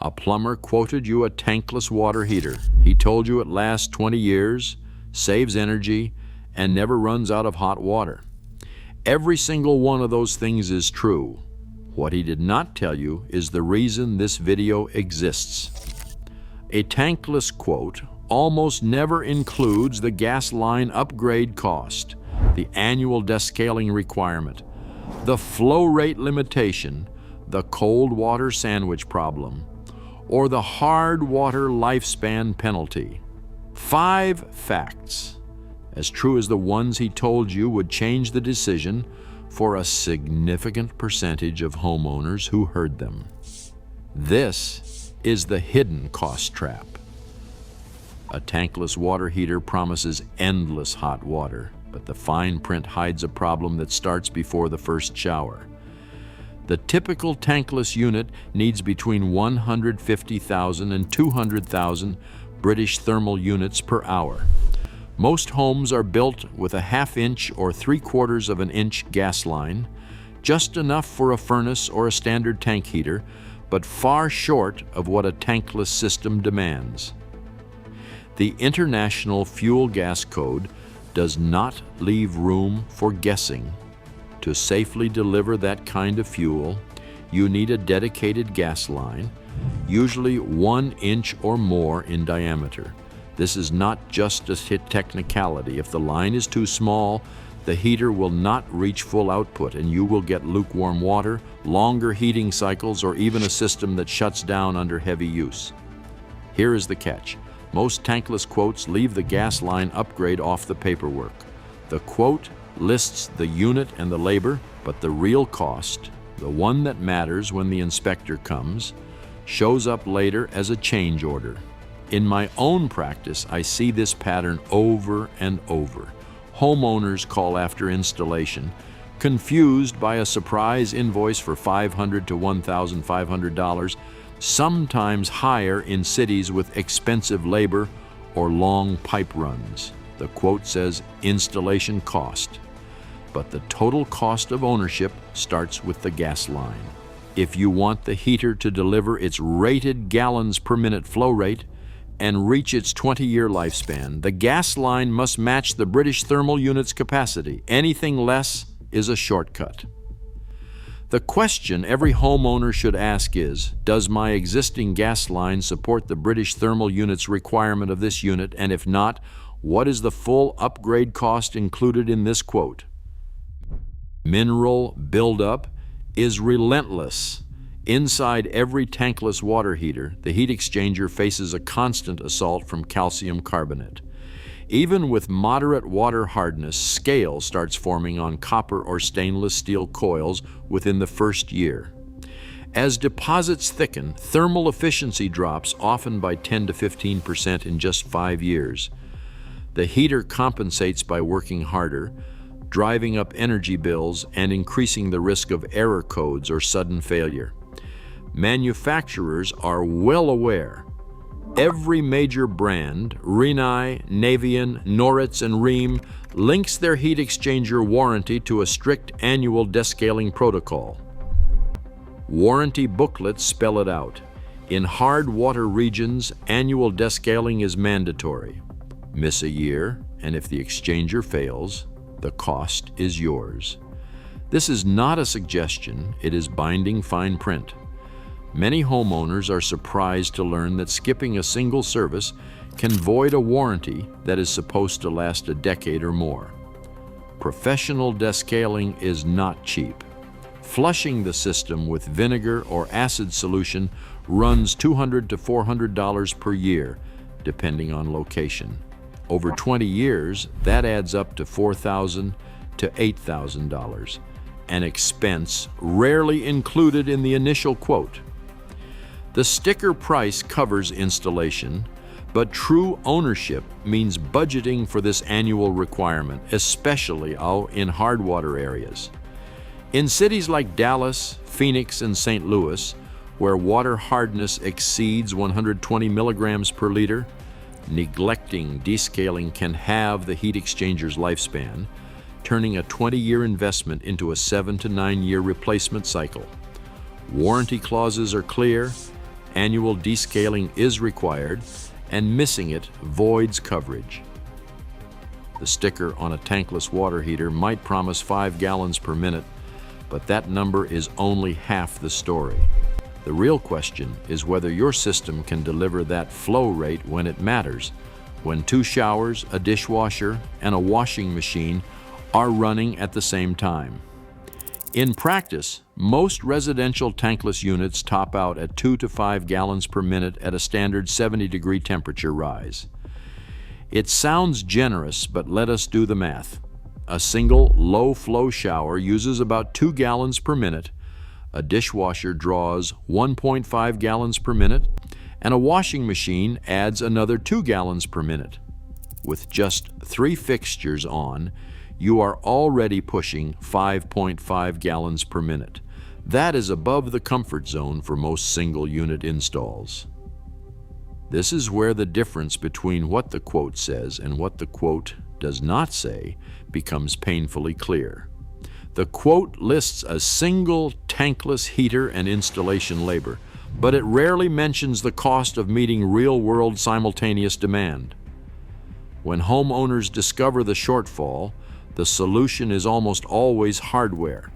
A plumber quoted you a tankless water heater. He told you it lasts 20 years, saves energy, and never runs out of hot water. Every single one of those things is true. What he did not tell you is the reason this video exists. A tankless quote almost never includes the gas line upgrade cost, the annual descaling requirement, the flow rate limitation, the cold water sandwich problem, or the hard water lifespan penalty. 5 facts, as true as the ones he told you, would change the decision for a significant percentage of homeowners who heard them. This is the hidden cost trap. A tankless water heater promises endless hot water, but the fine print hides a problem that starts before the first shower. The typical tankless unit needs between 150,000 and 200,000 British thermal units per hour. Most homes are built with a 1/2 inch or 3/4 of an inch gas line, just enough for a furnace or a standard tank heater, but far short of what a tankless system demands. The International Fuel Gas Code does not leave room for guessing. To safely deliver that kind of fuel, you need a dedicated gas line, usually 1 inch or more in diameter. This is not just a technicality. If the line is too small, the heater will not reach full output and you will get lukewarm water, longer heating cycles, or even a system that shuts down under heavy use. Here is the catch. Most tankless quotes leave the gas line upgrade off the paperwork. The quote lists the unit and the labor, but the real cost, the one that matters when the inspector comes, shows up later as a change order. In my own practice, I see this pattern over and over. Homeowners call after installation, confused by a surprise invoice for $500 to $1,500, sometimes higher in cities with expensive labor or long pipe runs. The quote says installation cost, but the total cost of ownership starts with the gas line. If you want the heater to deliver its rated gallons per minute flow rate and reach its 20-year lifespan, the gas line must match the British thermal unit's capacity. Anything less is a shortcut. The question every homeowner should ask is, does my existing gas line support the British thermal unit's requirement of this unit? And if not, what is the full upgrade cost included in this quote? Mineral buildup is relentless. Inside every tankless water heater, the heat exchanger faces a constant assault from calcium carbonate. Even with moderate water hardness, scale starts forming on copper or stainless steel coils within the first year. As deposits thicken, thermal efficiency drops often by 10 to 15% in just 5 years. The heater compensates by working harder, driving up energy bills and increasing the risk of error codes or sudden failure. Manufacturers are well aware. Every major brand, Rinnai, Navion, Noritz, and Rheem, links their heat exchanger warranty to a strict annual descaling protocol. Warranty booklets spell it out. In hard water regions, annual descaling is mandatory. Miss a year, and if the exchanger fails, the cost is yours. This is not a suggestion, it is binding fine print. Many homeowners are surprised to learn that skipping a single service can void a warranty that is supposed to last a decade or more. Professional descaling is not cheap. Flushing the system with vinegar or acid solution runs $200 to $400 per year, depending on location. Over 20 years, that adds up to $4,000 to $8,000, an expense rarely included in the initial quote. The sticker price covers installation, but true ownership means budgeting for this annual requirement, especially in hard water areas. In cities like Dallas, Phoenix, and St. Louis, where water hardness exceeds 120 milligrams per liter, neglecting descaling can halve the heat exchanger's lifespan, turning a 20-year investment into a 7 to 9 year replacement cycle. Warranty clauses are clear, annual descaling is required, and missing it voids coverage. The sticker on a tankless water heater might promise 5 gallons per minute, but that number is only half the story. The real question is whether your system can deliver that flow rate when it matters, when 2 showers, a dishwasher, and a washing machine are running at the same time. In practice, most residential tankless units top out at 2 to 5 gallons per minute at a standard 70-degree temperature rise. It sounds generous, but let us do the math. A single low-flow shower uses about 2 gallons per minute, a dishwasher draws 1.5 gallons per minute, and a washing machine adds another 2 gallons per minute. With just 3 fixtures on, you are already pushing 5.5 gallons per minute. That is above the comfort zone for most single-unit installs. This is where the difference between what the quote says and what the quote does not say becomes painfully clear. The quote lists a single tankless heater and installation labor, but it rarely mentions the cost of meeting real-world simultaneous demand. When homeowners discover the shortfall, the solution is almost always hardware,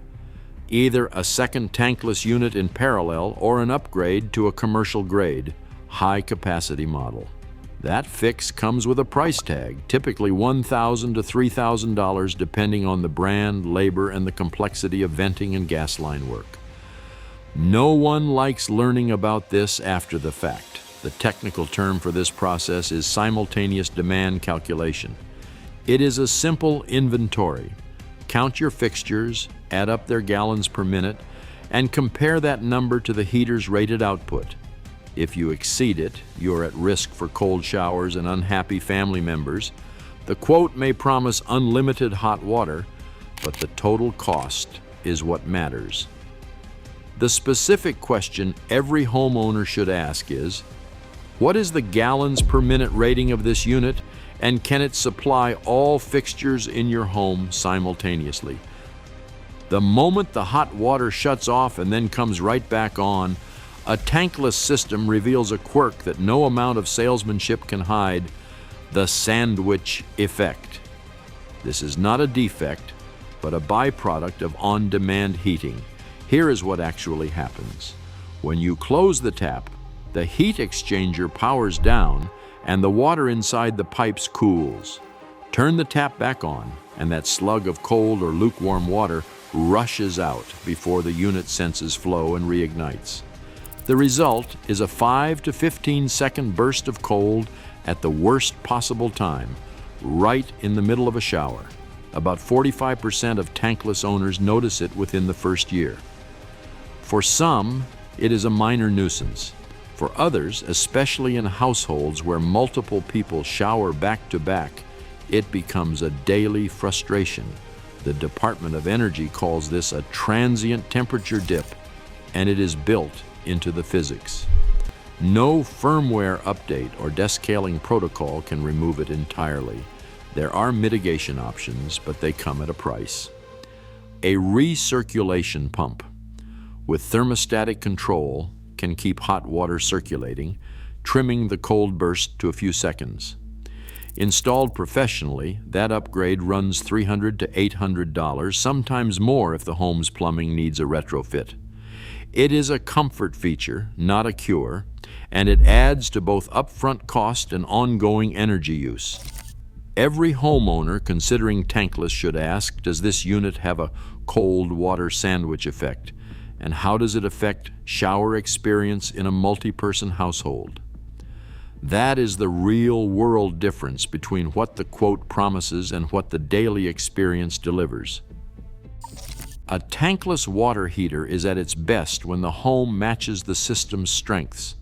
either a second tankless unit in parallel or an upgrade to a commercial-grade, high-capacity model. That fix comes with a price tag, typically $1,000 to $3,000 depending on the brand, labor, and the complexity of venting and gas line work. No one likes learning about this after the fact. The technical term for this process is simultaneous demand calculation. It is a simple inventory. Count your fixtures, add up their gallons per minute, and compare that number to the heater's rated output. If you exceed it, you're at risk for cold showers and unhappy family members. The quote may promise unlimited hot water, but the total cost is what matters. The specific question every homeowner should ask is, what is the gallons per minute rating of this unit, and can it supply all fixtures in your home simultaneously? The moment the hot water shuts off and then comes right back on, a tankless system reveals a quirk that no amount of salesmanship can hide: the sandwich effect. This is not a defect, but a byproduct of on-demand heating. Here is what actually happens. When you close the tap, the heat exchanger powers down and the water inside the pipes cools. Turn the tap back on, and that slug of cold or lukewarm water rushes out before the unit senses flow and reignites. The result is a 5 to 15 second burst of cold at the worst possible time, right in the middle of a shower. About 45% of tankless owners notice it within the first year. For some, it is a minor nuisance. For others, especially in households where multiple people shower back to back, it becomes a daily frustration. The Department of Energy calls this a transient temperature dip, and it is built into the physics. No firmware update or descaling protocol can remove it entirely. There are mitigation options, but they come at a price. A recirculation pump with thermostatic control can keep hot water circulating, trimming the cold burst to a few seconds. Installed professionally, that upgrade runs $300 to $800, sometimes more if the home's plumbing needs a retrofit. It is a comfort feature, not a cure, and it adds to both upfront cost and ongoing energy use. Every homeowner considering tankless should ask, does this unit have a cold water sandwich effect? And how does it affect shower experience in a multi-person household? That is the real-world difference between what the quote promises and what the daily experience delivers. A tankless water heater is at its best when the home matches the system's strengths.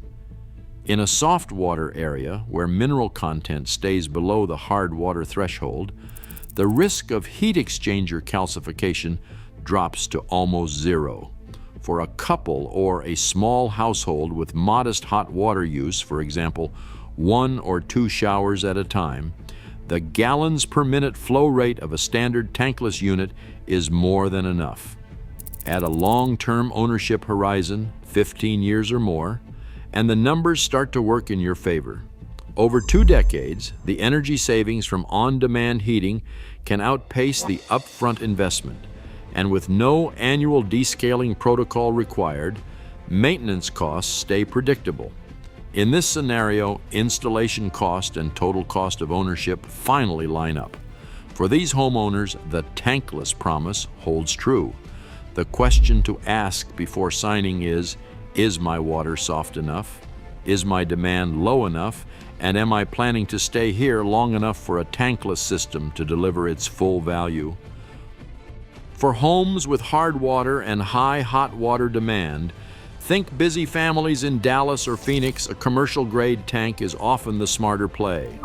In a soft water area where mineral content stays below the hard water threshold, the risk of heat exchanger calcification drops to almost zero. For a couple or a small household with modest hot water use, for example, 1 or 2 showers at a time, the gallons per minute flow rate of a standard tankless unit is more than enough. Add a long-term ownership horizon, 15 years or more, and the numbers start to work in your favor. Over 2 decades, the energy savings from on-demand heating can outpace the upfront investment, and with no annual descaling protocol required, maintenance costs stay predictable. In this scenario, installation cost and total cost of ownership finally line up. For these homeowners, the tankless promise holds true. The question to ask before signing is my water soft enough? Is my demand low enough? And am I planning to stay here long enough for a tankless system to deliver its full value? For homes with hard water and high hot water demand, think busy families in Dallas or Phoenix, a commercial-grade tank is often the smarter play.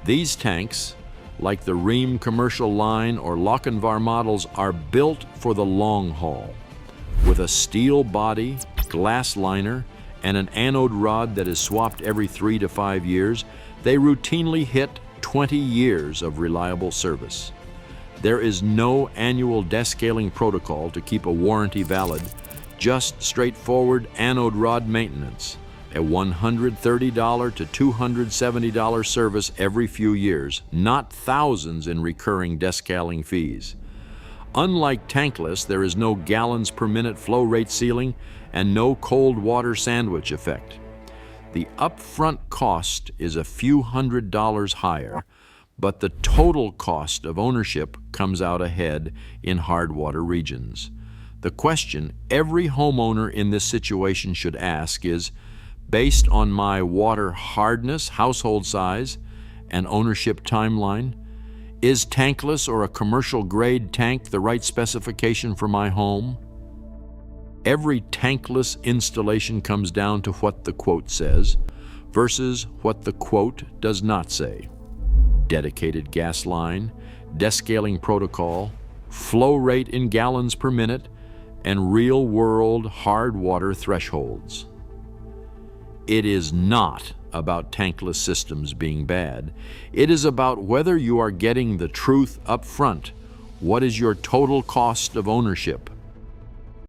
These tanks, like the Rheem commercial line or Lochinvar models, are built for the long haul. With a steel body, glass liner, and an anode rod that is swapped every 3 to 5 years, they routinely hit 20 years of reliable service. There is no annual descaling protocol to keep a warranty valid, just straightforward anode rod maintenance, a $130 to $270 service every few years, not thousands in recurring descaling fees. Unlike tankless, there is no gallons per minute flow rate ceiling and no cold water sandwich effect. The upfront cost is a few $100s higher, but the total cost of ownership comes out ahead in hard water regions. The question every homeowner in this situation should ask is, based on my water hardness, household size, and ownership timeline, is tankless or a commercial-grade tank the right specification for my home? Every tankless installation comes down to what the quote says versus what the quote does not say. Dedicated gas line, descaling protocol, flow rate in gallons per minute, and real-world hard water thresholds. It is not about tankless systems being bad. It is about whether you are getting the truth up front. What is your total cost of ownership?